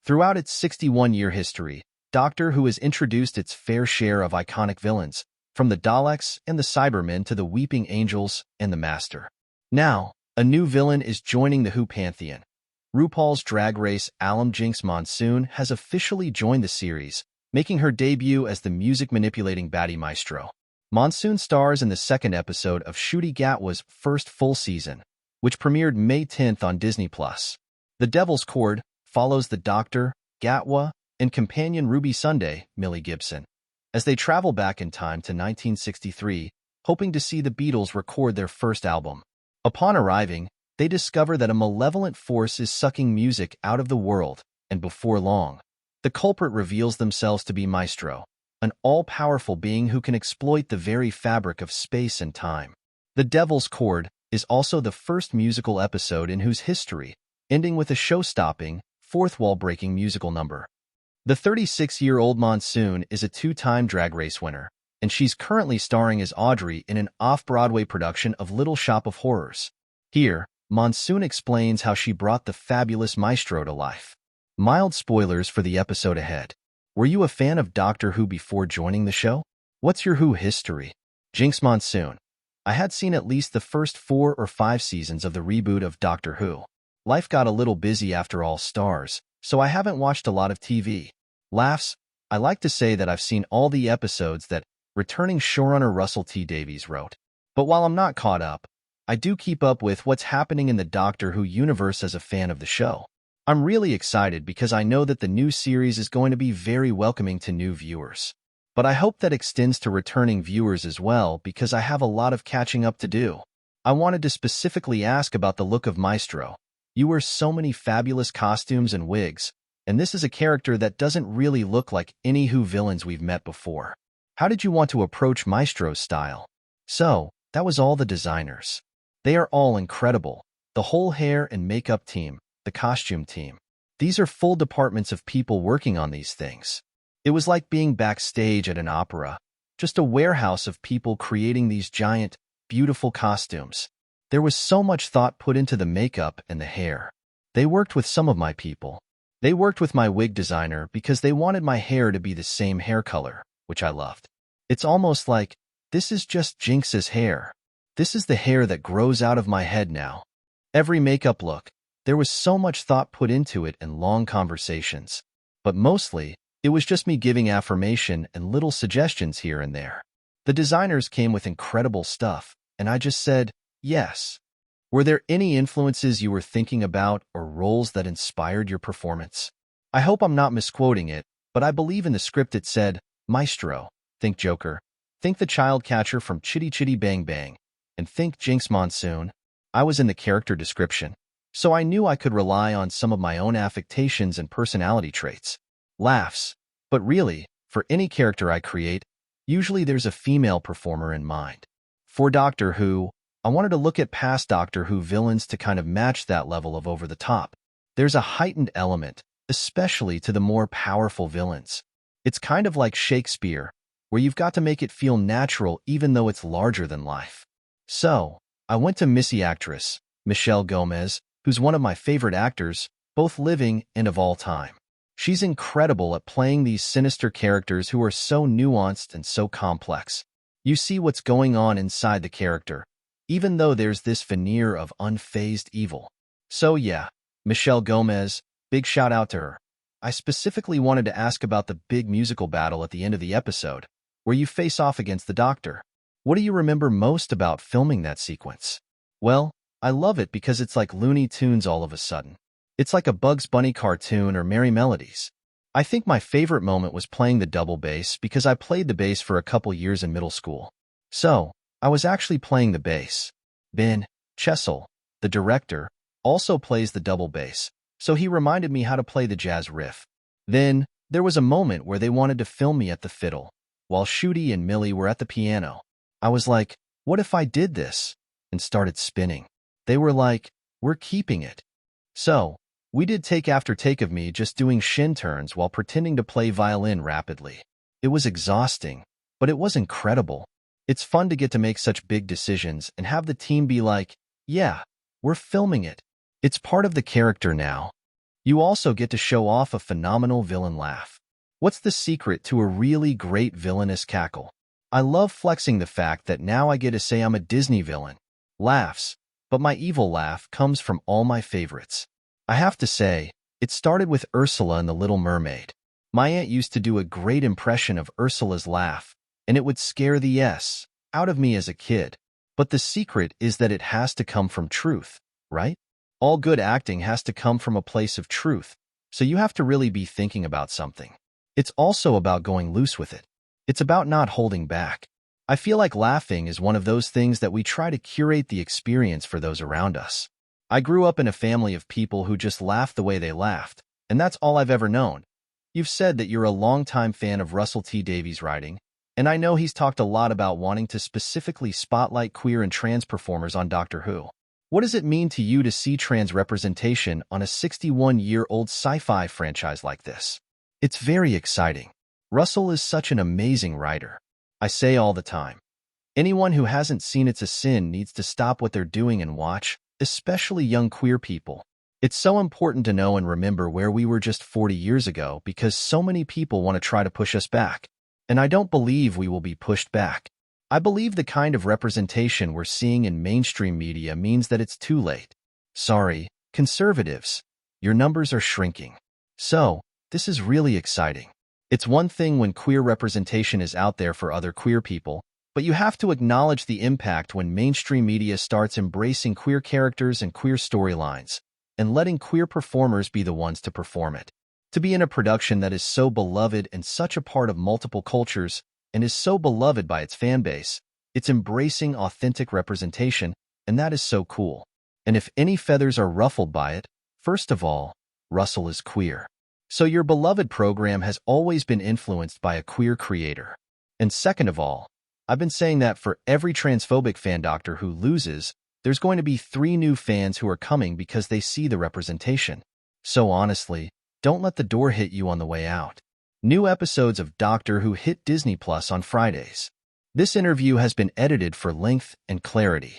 Throughout its 61-year history, Doctor Who has introduced its fair share of iconic villains, from the Daleks and the Cybermen to the Weeping Angels and the Master. Now, a new villain is joining the Who pantheon. RuPaul's Drag Race alum Jinkx Monsoon has officially joined the series, making her debut as the music-manipulating baddie Maestro. Monsoon stars in the second episode of Ncuti Gatwa's first full season, which premiered May 10th on Disney+. The Devil's Chord follows the Doctor, Gatwa, and companion Ruby Sunday, Millie Gibson, as they travel back in time to 1963, hoping to see the Beatles record their first album. Upon arriving, they discover that a malevolent force is sucking music out of the world, and before long, the culprit reveals themselves to be Maestro, an all-powerful being who can exploit the very fabric of space and time. The Devil's Chord is also the first musical episode in Who's history, ending with a show-stopping, fourth-wall-breaking musical number. The 36-year-old Monsoon is a two-time Drag Race winner, and she's currently starring as Audrey in an off-Broadway production of Little Shop of Horrors. Here, Monsoon explains how she brought the fabulous Maestro to life. Mild spoilers for the episode ahead. Were you a fan of Doctor Who before joining the show? What's your Who history? Jinkx Monsoon. I had seen at least the first 4 or 5 seasons of the reboot of Doctor Who. Life got a little busy after All Stars, so I haven't watched a lot of TV. Laughs. I like to say that I've seen all the episodes that returning showrunner Russell T Davies wrote. But while I'm not caught up, I do keep up with what's happening in the Doctor Who universe as a fan of the show. I'm really excited because I know that the new series is going to be very welcoming to new viewers. But I hope that extends to returning viewers as well because I have a lot of catching up to do. I wanted to specifically ask about the look of Maestro. You wear so many fabulous costumes and wigs, and this is a character that doesn't really look like any Who villains we've met before. How did you want to approach Maestro's style? So, that was all the designers. They are all incredible. The whole hair and makeup team, the costume team. These are full departments of people working on these things. It was like being backstage at an opera, just a warehouse of people creating these giant, beautiful costumes. There was so much thought put into the makeup and the hair. They worked with some of my people. They worked with my wig designer because they wanted my hair to be the same hair color, which I loved. It's almost like, this is just Jinkx's hair. This is the hair that grows out of my head now. Every makeup look, there was so much thought put into it and long conversations. But mostly, it was just me giving affirmation and little suggestions here and there. The designers came with incredible stuff, and I just said, yes. Were there any influences you were thinking about or roles that inspired your performance? I hope I'm not misquoting it, but I believe in the script it said, Maestro, think Joker, think the child catcher from Chitty Chitty Bang Bang, and think Jinkx Monsoon. I was in the character description, so I knew I could rely on some of my own affectations and personality traits. Laughs. But really, for any character I create, usually there's a female performer in mind. For Doctor Who, I wanted to look at past Doctor Who villains to kind of match that level of over the top. There's a heightened element, especially to the more powerful villains. It's kind of like Shakespeare, where you've got to make it feel natural even though it's larger than life. So, I went to Missy actress, Michelle Gomez, who's one of my favorite actors, both living and of all time. She's incredible at playing these sinister characters who are so nuanced and so complex. You see what's going on inside the character, even though there's this veneer of unfazed evil. So yeah, Michelle Gomez, big shout out to her. I specifically wanted to ask about the big musical battle at the end of the episode, where you face off against the Doctor. What do you remember most about filming that sequence? Well, I love it because it's like Looney Tunes all of a sudden. It's like a Bugs Bunny cartoon or Merry Melodies. I think my favorite moment was playing the double bass because I played the bass for a couple years in middle school. So, I was actually playing the bass. Ben Chessel, the director, also plays the double bass, so he reminded me how to play the jazz riff. Then, there was a moment where they wanted to film me at the fiddle, while Ncuti and Millie were at the piano. I was like, what if I did this? And started spinning. They were like, we're keeping it. So, we did take after take of me just doing shin turns while pretending to play violin rapidly. It was exhausting, but it was incredible. It's fun to get to make such big decisions and have the team be like, yeah, we're filming it. It's part of the character now. You also get to show off a phenomenal villain laugh. What's the secret to a really great villainous cackle? I love flexing the fact that now I get to say I'm a Disney villain. Laughs, but my evil laugh comes from all my favorites. I have to say, it started with Ursula and the Little Mermaid. My aunt used to do a great impression of Ursula's laugh, and it would scare the S out of me as a kid. But the secret is that it has to come from truth, right? All good acting has to come from a place of truth, so you have to really be thinking about something. It's also about going loose with it. It's about not holding back. I feel like laughing is one of those things that we try to curate the experience for those around us. I grew up in a family of people who just laughed the way they laughed, and that's all I've ever known. You've said that you're a longtime fan of Russell T Davies' writing, and I know he's talked a lot about wanting to specifically spotlight queer and trans performers on Doctor Who. What does it mean to you to see trans representation on a 61-year-old sci-fi franchise like this? It's very exciting. Russell is such an amazing writer. I say all the time, anyone who hasn't seen It's a Sin needs to stop what they're doing and watch, especially young queer people. It's so important to know and remember where we were just 40 years ago because so many people want to try to push us back. And I don't believe we will be pushed back. I believe the kind of representation we're seeing in mainstream media means that it's too late. Sorry, conservatives, your numbers are shrinking. So, this is really exciting. It's one thing when queer representation is out there for other queer people, but you have to acknowledge the impact when mainstream media starts embracing queer characters and queer storylines, and letting queer performers be the ones to perform it. To be in a production that is so beloved and such a part of multiple cultures, and is so beloved by its fan base, it's embracing authentic representation, and that is so cool. And if any feathers are ruffled by it, first of all, Russell is queer. So your beloved program has always been influenced by a queer creator. And second of all, I've been saying that for every transphobic fan Doctor Who loses, there's going to be 3 new fans who are coming because they see the representation. So honestly, don't let the door hit you on the way out. New episodes of Doctor Who hit Disney Plus on Fridays. This interview has been edited for length and clarity.